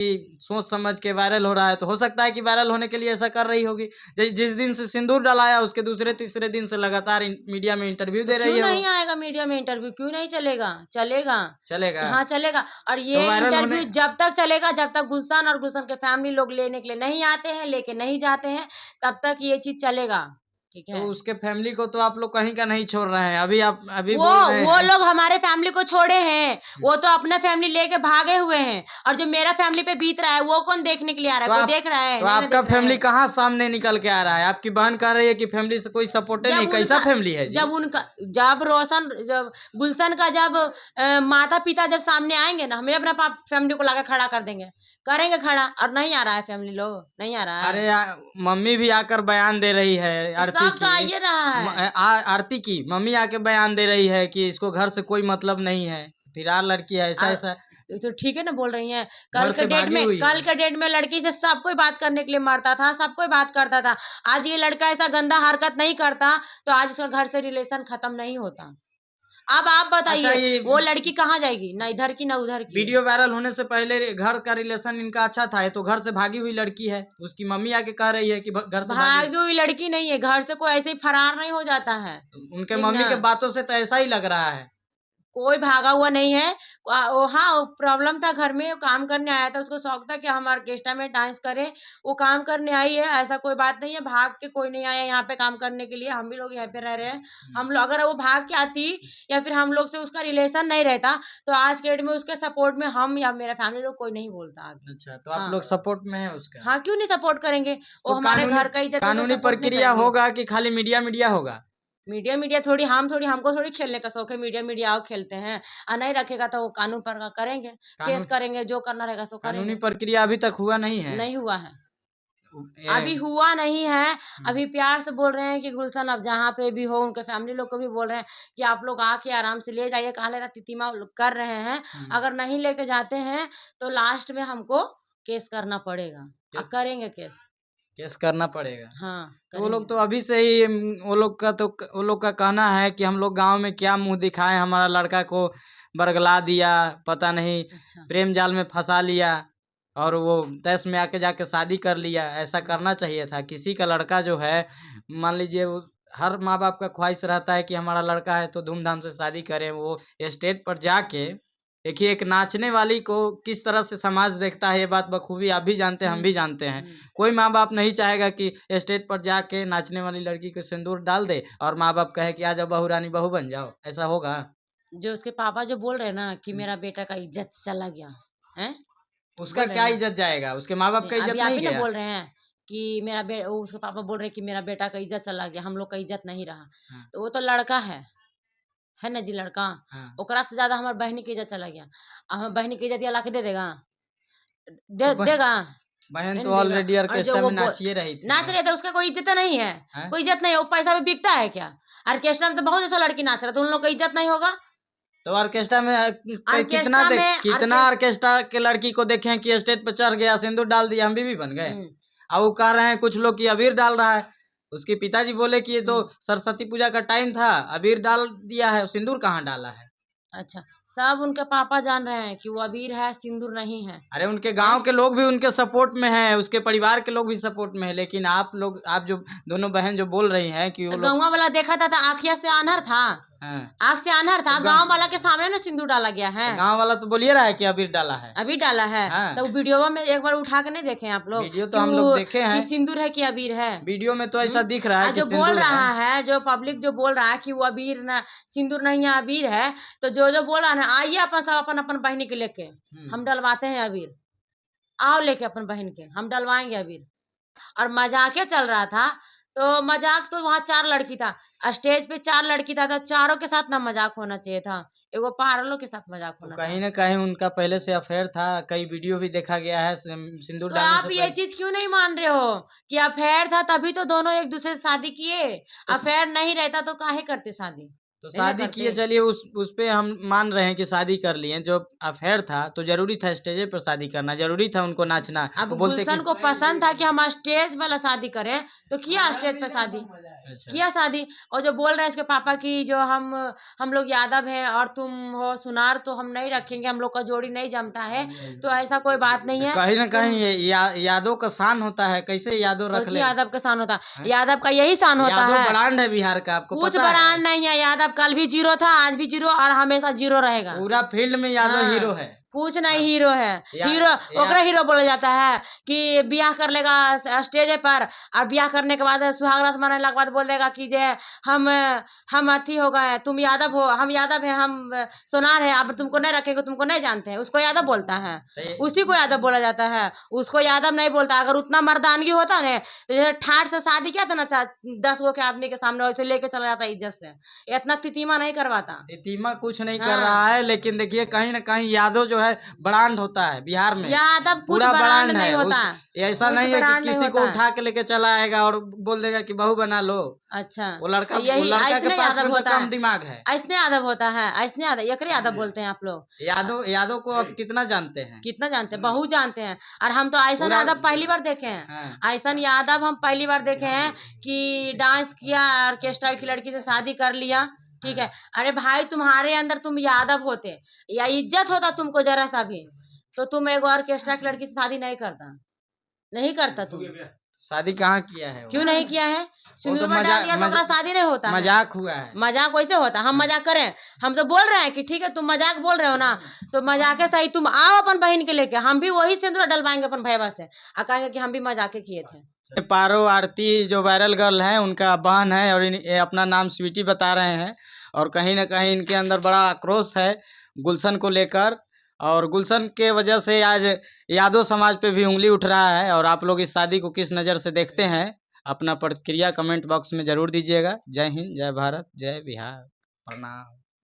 सोच समझ के वायरल हो रहा है, तो हो सकता है कि वायरल होने के लिए ऐसा कर रही होगी। जिस दिन से सिंदूर डलाया उसके दूसरे तीसरे दिन से लगातार मीडिया में इंटरव्यू दे रही क्यों है। नहीं आएगा मीडिया में इंटरव्यू, क्यों नहीं चलेगा? चलेगा, चलेगा। हाँ चलेगा। और तो ये वायरल इंटरव्यू होने जब तक चलेगा, जब तक गुलशन और गुलशन के फैमिली लोग लेने के लिए नहीं आते हैं, लेके नहीं जाते हैं, तब तक ये चीज चलेगा। ठीक तो है, उसके फैमिली को तो आप लोग कहीं का नहीं छोड़ रहे हैं। अभी वो बोल रहे वो हैं। लोग हमारे फैमिली को छोड़े हैं, वो तो अपना फैमिली लेके भागे हुए हैं। और जो मेरा फैमिली पे बीत रहा है वो कौन देखने के लिए आ रहा है? कोई देख रहा है? तो नहीं ना आपका देख रहा फैमिली है। कहाँ सामने निकल के आ रहा है? आपकी बहन कह रही है कि फैमिली से कोई सपोर्ट नहीं। कैसा फैमिली है जी? जब गुलशन का जब माता पिता जब सामने आएंगे ना, हमें अपना फैमिली को लाकर खड़ा कर देंगे, करेंगे खड़ा। और नहीं आ रहा है फैमिली लोग, नहीं आ रहा है। अरे मम्मी भी आकर बयान दे रही है तो आरती सब तो की। आइए रहा है। आरती की मम्मी आके बयान दे रही है कि इसको घर से कोई मतलब नहीं है, फिरार लड़की है, ऐसा ऐसा तो ठीक है ना, बोल रही हैं। घर से भागी हुई है। कल के डेट में लड़की से सब कोई बात करने के लिए मरता था, सब कोई बात करता था। आज ये लड़का ऐसा गंदा हरकत नहीं करता तो आज उसका घर से रिलेशन खत्म नहीं होता। अब आप अच्छा, बताइए, ये वो लड़की कहाँ जाएगी? ना इधर की ना उधर की। वीडियो वायरल होने से पहले घर का रिलेशन इनका अच्छा था। ये तो घर से भागी हुई लड़की है। उसकी मम्मी आके कह रही है कि घर से भागी हुई लड़की नहीं है, घर से कोई ऐसे ही फरार नहीं हो जाता है। उनके ठीक मम्मी ना? के बातों से तो ऐसा ही लग रहा है। कोई भागा हुआ नहीं है। हाँ, प्रॉब्लम था घर में, वो काम करने आया था, उसको शौक था कि हम ऑर्केस्ट्रा में डांस करें। वो काम करने आई है, ऐसा कोई बात नहीं है। भाग के कोई नहीं आया यहाँ पे काम करने के लिए, हम भी लोग यहाँ पे रह रहे हैं। हम लोग, अगर वो भाग के आती या फिर हम लोग से उसका रिलेशन नहीं रहता तो आज के डेट में उसके सपोर्ट में हम या मेरा फैमिली लोग कोई नहीं बोलता आगे। अच्छा, तो आप हाँ, लोग सपोर्ट में है उसका? हाँ, क्यों नहीं सपोर्ट करेंगे? वो तो हमारे घर का इज्जत है तो कानूनी सपोर्ट नहीं प्रक्रिया करेंगे? होगा कि खाली मीडिया मीडिया होगा? मीडिया थोड़ी हमको थोड़ी खेलने का शौक है। मीडिया आओ खेलते हैं। नहीं रखेगा तो वो कानून पर करेंगे, केस करेंगे, जो करना रहेगा सो कानूनी करेंगे। प्रक्रिया अभी तक हुआ नहीं है। नहीं हुआ है, ए, अभी हुआ नहीं है। अभी प्यार से बोल रहे हैं कि गुलशन अब जहाँ पे भी हो, उनके फैमिली लोग को भी बोल रहे हैं कि आप लोग आके आराम से ले जाइए। कहाँ लेता तितिमा कर रहे हैं। अगर नहीं लेके जाते हैं तो लास्ट में हमको केस करना पड़ेगा। करेंगे केस करना पड़ेगा। हाँ, तो वो लोग तो अभी से ही वो लोग का कहना है कि हम लोग गांव में क्या मुंह दिखाएं, हमारा लड़का को बरगला दिया, पता नहीं अच्छा, प्रेम जाल में फंसा लिया और वो तैश में आके जाके शादी कर लिया। ऐसा करना चाहिए था। किसी का लड़का जो है, मान लीजिए हर माँ बाप का ख्वाहिश रहता है कि हमारा लड़का है तो धूमधाम से शादी करें। वो स्टेज पर जाके देखिए, एक नाचने वाली को किस तरह से समाज देखता है, ये बात बखूबी आप भी जानते हैं, हम भी जानते हैं। कोई माँ बाप नहीं चाहेगा कि स्टेज पर जाके नाचने वाली लड़की को सिंदूर डाल दे और माँ बाप कहे कि आ जाओ बहू रानी बहू बन जाओ। ऐसा होगा? जो उसके पापा जो बोल रहे हैं ना कि मेरा बेटा का इज्जत चला गया है, उसका क्या इज्जत जाएगा? उसके माँ बाप का इज्जत अभी आप नहीं ही ना गया? बोल रहे हैं कि उसके पापा बोल रहे हैं कि मेरा बेटा का इज्जत चला गया, हम लोग का इज्जत नहीं रहा। तो वो तो लड़का है ना जी, लड़का। ओकरा से ज्यादा हमारे बहनी की इज्जत चला गया। हमारे बहनी की इज्जत ला के दे देगा? देगा? बहन तो नहीं देगा। ऑलरेडी और जो ऑर्केस्ट्रा वो में नाचिए रही थी। नाच रहे थे, उसका कोई इज्जत नहीं है। कोई इज्जत नहीं है, वो पैसा भी बिकता है क्या? ऑर्केस्ट्रा में तो बहुत ऐसा लड़की नाच रहा था, उन लोग का इज्जत नहीं होगा? तो ऑर्केस्ट्रा में ऑर्केस्ट्रा में कितना ऑर्केस्ट्रा के लड़की को देखे कि स्टेज पर चढ़ गया, सिंदूर डाल दिया, हम भी बन गए। अब वो कह रहे हैं कुछ लोग कि अबीर डाल रहा है। उसके पिताजी बोले कि ये तो सरस्वती पूजा का टाइम था, अबीर डाल दिया है, सिंदूर कहाँ डाला है? अच्छा, सब उनके पापा जान रहे हैं कि वो अबीर है, सिंदूर नहीं है। अरे उनके गांव के लोग भी उनके सपोर्ट में हैं, उसके परिवार के लोग भी सपोर्ट में हैं। लेकिन आप जो दोनों बहन जो बोल रही हैं कि वो लोग गाँव वाला देखा था आँखिया से आन्हर था। आँख से आन्हर था। गाँव वाला के सामने ना सिंदूर डाला गया है। गांव वाला तो बोलिए रहा है कि अबीर डाला है, अभी डाला है। तो वीडियो में एक बार उठा के नहीं देखे आप लोग? वीडियो तो हम लोग देखे हैं कि सिंदूर है कि अबीर है। वीडियो में तो ऐसा दिख रहा है कि जो बोल सिंदूर रहा है। है, जो पब्लिक जो बोल रहा है कि वो अबीर ना, सिंदूर नहीं है अबीर है, तो जो बोल रहा है ना, आइए अपन सब अपन अपन बहनी के लेके हम डलवाते हैं अबीर। आओ लेके अपन बहन के हम डलवाएंगे अबीर। और मजाक चल रहा था, तो मजाक तो वहाँ 4 लड़की था, स्टेज पे 4 लड़की था, तो चारों के साथ ना मजाक होना चाहिए था, एगो पारलों के साथ मजाक होना कहीं चाहिए। ना कहीं उनका पहले से अफेयर था। कई वीडियो भी देखा गया है सिंदूर तो डालने आप से ये पहले। चीज क्यों नहीं मान रहे हो कि अफेयर था तभी तो दोनों एक दूसरे से शादी किए? अफेयर नहीं रहता तो काहे करते शादी? तो नहीं शादी करते। किए, चलिए उस पे हम मान रहे हैं कि शादी कर लिए, जो अफेयर था तो जरूरी था स्टेजे पर शादी करना, जरूरी था उनको नाचना। अब वो बोलते कि गुलशन को पसंद था कि हम स्टेज वाला शादी करें, तो किया स्टेज पे शादी, अच्छा, किया शादी। और जो बोल रहे हैं इसके पापा की जो हम लोग यादव हैं और तुम हो सुनार, तो हम नहीं रखेंगे, हम लोग का जोड़ी नहीं जमता है, तो ऐसा कोई बात नहीं है। कहीं ना तुम कहीं ये यादव का शान होता है, कैसे यादव रख कुछ ले। यादव का शान होता है, हैं? यादव का यही शान होता यादव है। ब्रांड है बिहार का, आपको कुछ पता है। ब्रांड नहीं है, यादव कल भी जीरो था, आज भी जीरो और हमेशा जीरो रहेगा। पूरा फील्ड में यादव हाँ, हीरो है। कुछ नहीं हाँ, हीरो है। हीरो ओकरे हीरो बोला जाता है कि ब्याह कर लेगा स्टेज पर, और ब्याह करने के बाद सुहाग रात मनाने के बाद बोल देगा कि जे हम अथी हो गए, तुम यादव हो, हम यादव है, हम सोनार है, अब तुमको नहीं रखेंगे, तुमको नहीं जानते हैं, उसको यादव बोलता है। उसी को यादव बोला जाता है, उसको यादव नहीं बोलता। अगर उतना मर्दानगी होता ना, तो जैसे ठाठ से शादी किया था ना 10 गो के आदमी के सामने, वैसे लेके चला जाता इज्जत से, इतना तितीमा नहीं करवाता। इतिमा कुछ नहीं कर हाँ। रहा है, लेकिन देखिए कहीं ना कहीं यादव जो है ब्रांड होता है बिहार में। यादव कुछ पूरा ब्रांड ब्रांड नहीं है होता, ऐसा कुछ नहीं है कि ब्रांड नहीं किसी को होता है। उठा के लेके चला आएगा और बोल देगा कि बहू बना लो। अच्छा, वो तो यही लड़का के ऐसने पास यादव में तो होता कम है, दिमाग है। ऐसने यादव होता है, ऐसने यादव, एकरे यादव बोलते हैं आप लोग। यादव को आप कितना जानते हैं? कितना जानते हैं, बहुत जानते हैं। और हम तो ऐसा पूरा यादव पहली बार देखे हैं, हाँ। ऐसा यादव हम पहली बार देखे हैं कि डांस किया, ऑर्केस्ट्रा की लड़की से शादी कर लिया। ठीक है, अरे भाई तुम्हारे अंदर तुम यादव होते या इज्जत होता तुमको जरा सा भी, तो तुम एक ऑर्केस्ट्रा की लड़की से शादी नहीं करता, नहीं करता तुम। शादी कहाँ किया है वो? क्यों नहीं किया है? वो तो सिंदूर में डाल दिया तो ओकरा शादी नहीं होता है। मजाक हुआ है। मजाक वैसे होता, हम मजाक करें? हम तो बोल रहे हैं कि ठीक है तुम मजाक बोल रहे हो ना, तो मजाके सही, तुम आओ अपन बहन के लेके, हम भी वही सिंदूर डलवाएंगे अपन भैया से, और कहेंगे कि हम भी मजाके किए थे। पारो आरती जो वायरल गर्ल है उनका बहन है, और ये अपना नाम स्वीटी बता रहे हैं, और कहीं ना कहीं इनके अंदर बड़ा आक्रोश है गुलशन को लेकर, और गुलशन के वजह से आज यादव समाज पे भी उंगली उठ रहा है। और आप लोग इस शादी को किस नज़र से देखते हैं, अपना प्रतिक्रिया कमेंट बॉक्स में ज़रूर दीजिएगा। जय हिंद, जय भारत, जय बिहार, प्रणाम।